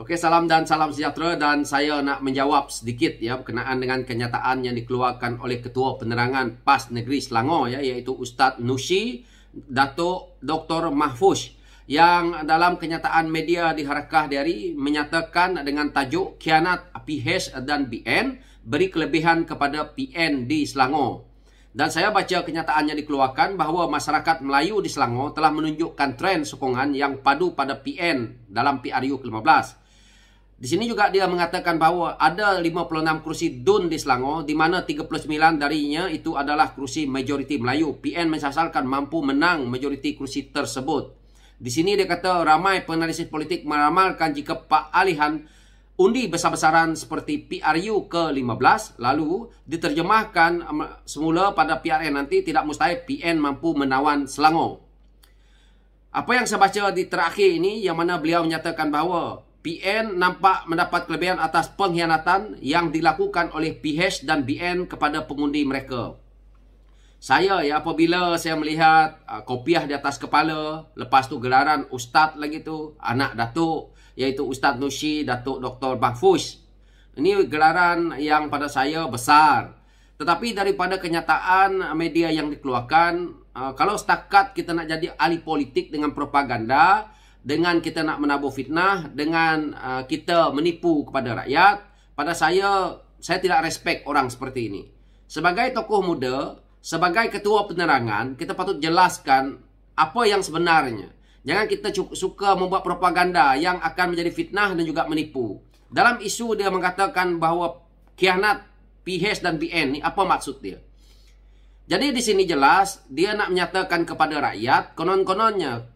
Oke, salam dan salam sejahtera, dan saya nak menjawab sedikit ya berkenaan dengan kenyataan yang dikeluarkan oleh Ketua Penerangan PAS Negeri Selangor ya, iaitu Ustaz Nushi Datuk Dr. Mahfuz, yang dalam kenyataan media di Harakah Diari menyatakan dengan tajuk khianat PH dan BN beri kelebihan kepada PN di Selangor. Dan saya baca kenyataan yang dikeluarkan bahawa masyarakat Melayu di Selangor telah menunjukkan tren sokongan yang padu pada PN dalam PRU ke-15. Di sini juga dia mengatakan bahawa ada 56 kerusi DUN di Selangor, di mana 39 darinya itu adalah kerusi majoriti Melayu. PN mensasalkan mampu menang majoriti kerusi tersebut. Di sini dia kata ramai penalisis politik meramalkan jika Pak Alihan undi besar-besaran seperti PRU ke-15 lalu diterjemahkan semula pada PRN nanti, tidak mustahil PN mampu menawan Selangor. Apa yang saya baca di terakhir ini, yang mana beliau menyatakan bahawa PN nampak mendapat kelebihan atas pengkhianatan yang dilakukan oleh PH dan BN kepada pengundi mereka. Saya ya, apabila saya melihat kopiah di atas kepala, lepas tu gelaran Ustaz lagi tu, anak Datuk, iaitu Ustaz Nushi Datuk Dr. Mahfuz. Ini gelaran yang pada saya besar. Tetapi daripada kenyataan media yang dikeluarkan, kalau setakat kita nak jadi ahli politik dengan propaganda, dengan kita nak menabuh fitnah, dengan kita menipu kepada rakyat, pada saya tidak respect orang seperti ini. Sebagai tokoh muda, sebagai ketua penerangan, kita patut jelaskan apa yang sebenarnya. Jangan kita suka membuat propaganda yang akan menjadi fitnah dan juga menipu. Dalam isu dia mengatakan bahawa khianat PH dan BN ni, apa maksud dia? Jadi di sini jelas dia nak menyatakan kepada rakyat, konon-kononnya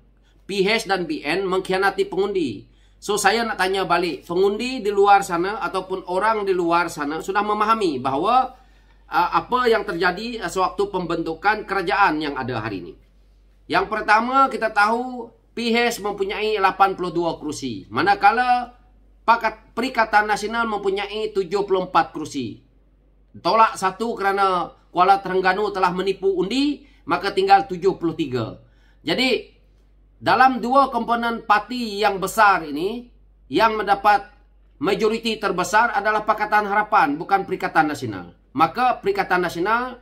PH dan BN mengkhianati pengundi. So saya nak tanya balik, pengundi di luar sana ataupun orang di luar sana sudah memahami bahawa apa yang terjadi sewaktu pembentukan kerajaan yang ada hari ini. Yang pertama, kita tahu PH mempunyai 82 kerusi, manakala Perikatan Nasional mempunyai 74 kerusi. Tolak satu kerana Kuala Terengganu telah menipu undi, maka tinggal 73. Jadi dalam dua komponen parti yang besar ini, yang mendapat majoriti terbesar adalah Pakatan Harapan, bukan Perikatan Nasional. Maka Perikatan Nasional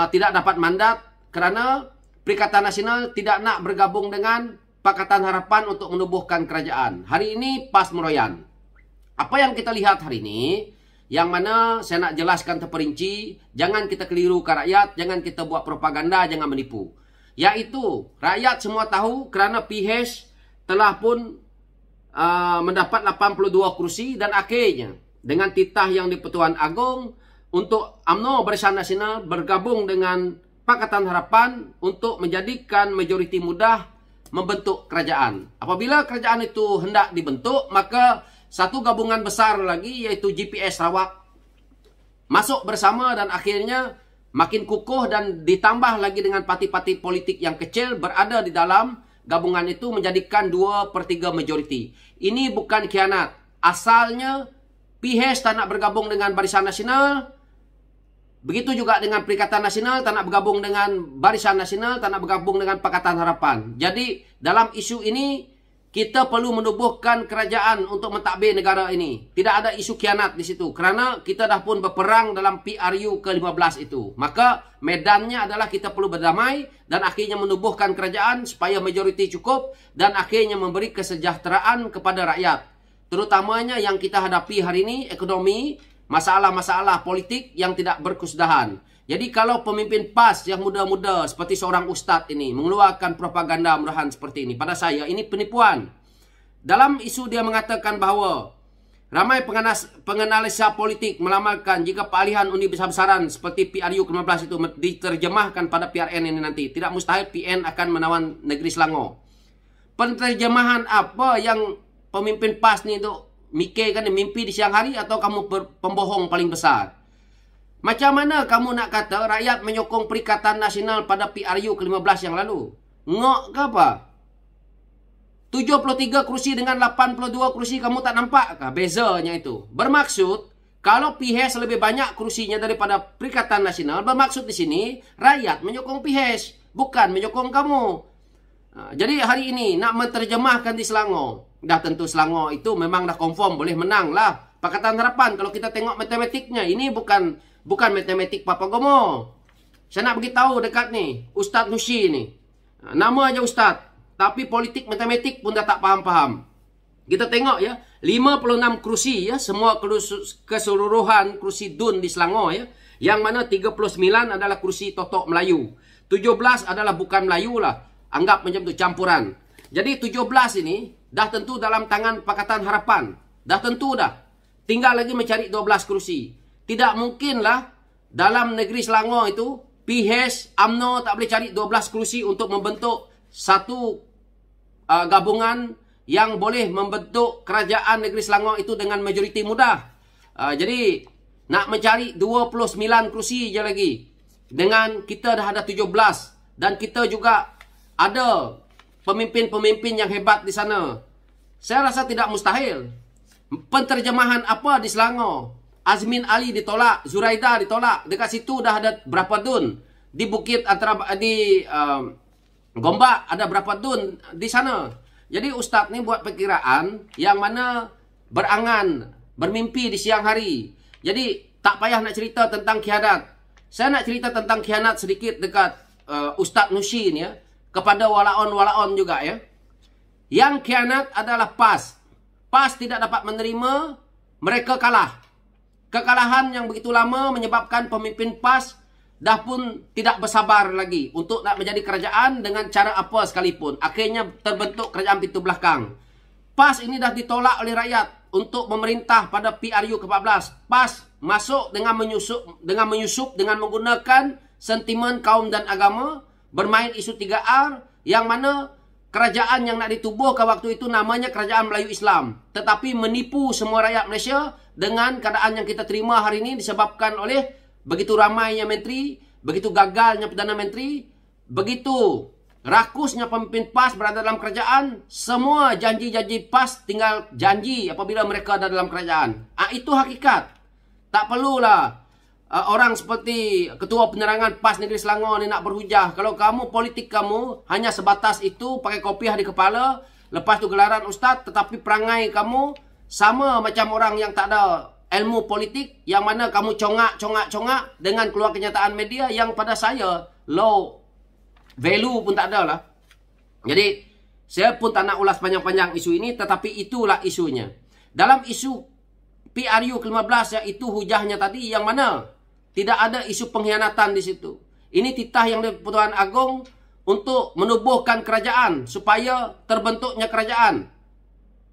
tidak dapat mandat kerana Perikatan Nasional tidak nak bergabung dengan Pakatan Harapan untuk menubuhkan kerajaan. Hari ini PAS meroyan. Apa yang kita lihat hari ini, yang mana saya nak jelaskan terperinci, jangan kita keliru ke rakyat, jangan kita buat propaganda, jangan menipu. Yaitu rakyat semua tahu kerana PH telah pun mendapat 82 kursi, dan akhirnya dengan titah yang di Pertuan Agong untuk UMNO Barisan Nasional bergabung dengan Pakatan Harapan untuk menjadikan majoriti mudah membentuk kerajaan. Apabila kerajaan itu hendak dibentuk, maka satu gabungan besar lagi iaitu GPS Sarawak masuk bersama, dan akhirnya makin kukuh dan ditambah lagi dengan parti-parti politik yang kecil berada di dalam gabungan itu menjadikan 2/3 majoriti. Ini bukan khianat. Asalnya PH tak nak bergabung dengan Barisan Nasional. Begitu juga dengan Perikatan Nasional tak nak bergabung dengan Barisan Nasional, tak nak bergabung dengan Pakatan Harapan. Jadi dalam isu ini kita perlu menubuhkan kerajaan untuk mentadbir negara ini. Tidak ada isu khianat di situ kerana kita dah pun berperang dalam PRU ke-15 itu. Maka medannya adalah kita perlu berdamai dan akhirnya menubuhkan kerajaan supaya majoriti cukup dan akhirnya memberi kesejahteraan kepada rakyat. Terutamanya yang kita hadapi hari ini, ekonomi, masalah-masalah politik yang tidak berkesudahan. Jadi kalau pemimpin PAS yang muda-muda seperti seorang ustaz ini mengeluarkan propaganda murahan seperti ini, pada saya ini penipuan. Dalam isu dia mengatakan bahawa ramai penganalisa politik melamalkan jika peralihan undi besar-besaran seperti PRU ke-15 itu diterjemahkan pada PRN ini nanti, tidak mustahil PN akan menawan negeri Selangor. Penterjemahan apa yang pemimpin PAS ni tu mikirkan, mimpi di siang hari, atau kamu pembohong paling besar? Macam mana kamu nak kata rakyat menyokong Perikatan Nasional pada PRU ke-15 yang lalu? Ngok ke apa? 73 kursi dengan 82 kursi, kamu tak nampak ke bezanya itu? Bermaksud, kalau PH lebih banyak kursinya daripada Perikatan Nasional, bermaksud di sini rakyat menyokong PH, bukan menyokong kamu. Jadi hari ini nak menterjemahkan di Selangor, dah tentu Selangor itu memang dah confirm boleh menang lah Pakatan Harapan. Kalau kita tengok matematiknya, ini bukan matematik Papa Gomo. Saya nak beritahu dekat ni, Ustaz Nushi ni. Nama aja Ustaz, tapi politik matematik pun dah tak faham-faham. Kita tengok ya, 56 kerusi ya, semua keseluruhan kerusi DUN di Selangor ya. Yang mana 39 adalah kerusi Totok Melayu. 17 adalah bukan Melayu lah. Anggap macam tu campuran. Jadi 17 ini dah tentu dalam tangan Pakatan Harapan. Dah tentu dah. Tinggal lagi mencari 12 kerusi. Tidak mungkinlah dalam negeri Selangor itu PH, UMNO tak boleh cari 12 kerusi untuk membentuk satu gabungan yang boleh membentuk kerajaan negeri Selangor itu dengan majoriti mudah. Jadi nak mencari 29 kerusi je lagi. Dengan kita dah ada 17. Dan kita juga ada pemimpin-pemimpin yang hebat di sana. Saya rasa tidak mustahil. Penterjemahan apa di Selangor? Azmin Ali ditolak, Zuraida ditolak. Dekat situ dah ada berapa DUN? Di Bukit di Gombak ada berapa DUN di sana? Jadi Ustaz ni buat perkiraan yang mana berangan, bermimpi di siang hari. Jadi tak payah nak cerita tentang khianat. Saya nak cerita tentang khianat sedikit dekat Ustaz Nushi ni ya, kepada walaon-walaon juga ya. Yang khianat adalah PAS. PAS tidak dapat menerima, mereka kalah. Kekalahan yang begitu lama menyebabkan pemimpin PAS dah pun tidak bersabar lagi untuk nak menjadi kerajaan dengan cara apa sekalipun. Akhirnya terbentuk kerajaan pintu belakang. PAS ini dah ditolak oleh rakyat untuk memerintah pada PRU ke-14. PAS masuk dengan menyusup dengan menggunakan sentimen kaum dan agama, bermain isu 3R, yang mana kerajaan yang nak ditubuhkan waktu itu namanya Kerajaan Melayu Islam. Tetapi menipu semua rakyat Malaysia dengan keadaan yang kita terima hari ini disebabkan oleh begitu ramainya menteri, begitu gagalnya Perdana Menteri, begitu rakusnya pemimpin PAS berada dalam kerajaan. Semua janji-janji PAS tinggal janji apabila mereka ada dalam kerajaan. Itu hakikat. Tak perlulah orang seperti Ketua Penerangan PAS Negeri Selangor ni nak berhujah. Kalau kamu, politik kamu hanya sebatas itu, pakai kopiah di kepala, lepas tu gelaran ustaz, tetapi perangai kamu sama macam orang yang tak ada ilmu politik, yang mana kamu congak dengan keluar kenyataan media yang pada saya low value pun tak ada lah. Jadi saya pun tak nak ulas panjang-panjang isu ini, tetapi itulah isunya. Dalam isu PRU ke-15 iaitu hujahnya tadi, yang mana tidak ada isu pengkhianatan di situ. Ini titah yang di-Pertuan Agong untuk menubuhkan kerajaan supaya terbentuknya kerajaan.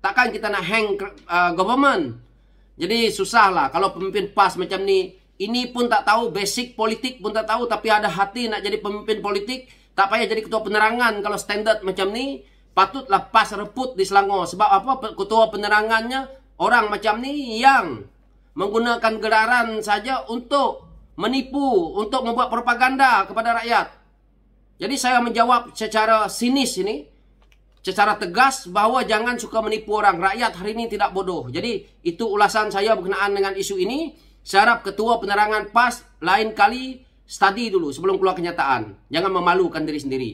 Takkan kita nak hang government. Jadi susahlah kalau pemimpin PAS macam ni. Ini pun tak tahu, basic politik pun tak tahu, tapi ada hati nak jadi pemimpin politik. Tak payah jadi ketua penerangan kalau standard macam ni. Patutlah PAS reput di Selangor. Sebab apa? Ketua penerangannya orang macam ni yang menggunakan gelaran saja untuk menipu, untuk membuat propaganda kepada rakyat. Jadi saya menjawab secara sinis ini, secara tegas, bahawa jangan suka menipu orang. Rakyat hari ini tidak bodoh. Jadi itu ulasan saya berkenaan dengan isu ini. Saya harap Ketua Penerangan PAS lain kali study dulu sebelum keluar kenyataan. Jangan memalukan diri sendiri.